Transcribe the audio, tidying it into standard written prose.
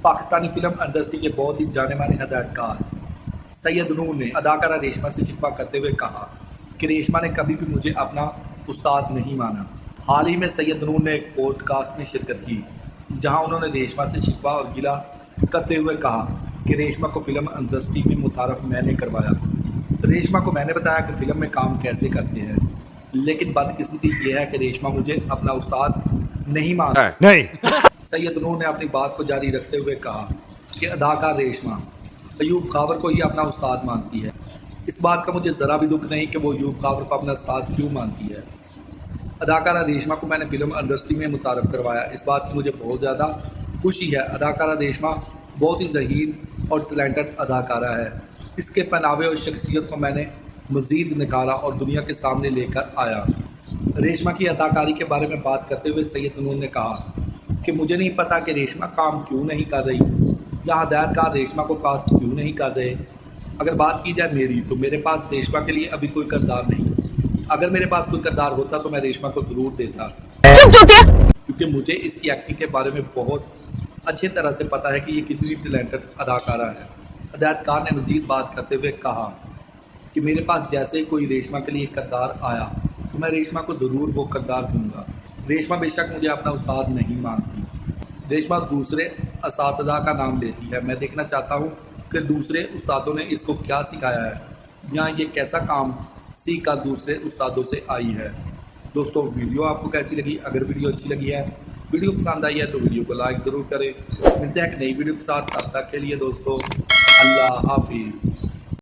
Pakistani film industry के बहुत ही जाने माने हदायतकार सैयद नूर ने अदाकारा रेशमा से शिकवा करते हुए कहा कि रेशमा ने कभी भी मुझे अपना उस्ताद नहीं माना। हाल ही में सैयद नूर ने एक पॉडकास्ट में शिरकत की जहां उन्होंने रेशमा से शिकवा और गिला करते हुए कहा कि रेशमा को फिल्म इंडस्ट्री में मुतारफ मैंने करवाया। रेशमा को मैंने बताया कि फ़िल्म में काम कैसे करते हैं, लेकिन बदकिस्मती ये है कि रेशमा मुझे अपना उस्ताद नहीं माना। नहीं। सैयद नूर ने अपनी बात को जारी रखते हुए कहा कि अदाकार रेशमा अयूब खावर को ही अपना उस्ताद मानती है। इस बात का मुझे ज़रा भी दुख नहीं कि वो अयूब खावर को अपना उस्ताद क्यों मानती है। अदाकारा रेशमा को मैंने फ़िल्म इंडस्ट्री में मुतारफ़ करवाया, इस बात की मुझे बहुत ज़्यादा खुशी है। अदाकारा रेशमा बहुत ही ज़हीन और टैलेंटेड अदाकारा है। इसके पहनावे और शख्सियत को मैंने मज़ीद निखारा और दुनिया के सामने लेकर आया। रेशमा की अदाकारी के बारे में बात करते हुए सैयद नूर ने कहा कि मुझे नहीं पता कि रेशमा काम क्यों नहीं कर रही या हदायतकार रेशमा को कास्ट क्यों नहीं कर रहे। अगर बात की जाए मेरी, तो मेरे पास रेशमा के लिए अभी कोई किरदार नहीं। अगर मेरे पास कोई किरदार होता तो मैं रेशमा को ज़रूर देता, क्योंकि मुझे इसकी एक्टिंग के बारे में बहुत अच्छी तरह से पता है कि ये कितनी टैलेंटेड अदाकारा है। हदायतकार ने मज़ीद बात करते हुए कहा कि मेरे पास जैसे कोई रेशमा के लिए किरदार आया तो मैं रेशमा को ज़रूर वो किरदार दूंगा। रेशमा बेशक मुझे अपना उस्ताद नहीं मानती, रेशमा दूसरे असातिज़ा का नाम लेती है। मैं देखना चाहता हूँ कि दूसरे उस्तादों ने इसको क्या सिखाया है या ये कैसा काम सीख कर दूसरे उस्तादों से आई है। दोस्तों, वीडियो आपको कैसी लगी? अगर वीडियो अच्छी लगी है, वीडियो पसंद आई है तो वीडियो को लाइक ज़रूर करें। मिलते हैं एक नई वीडियो के साथ, तब तक के लिए दोस्तों अल्लाह हाफिज़।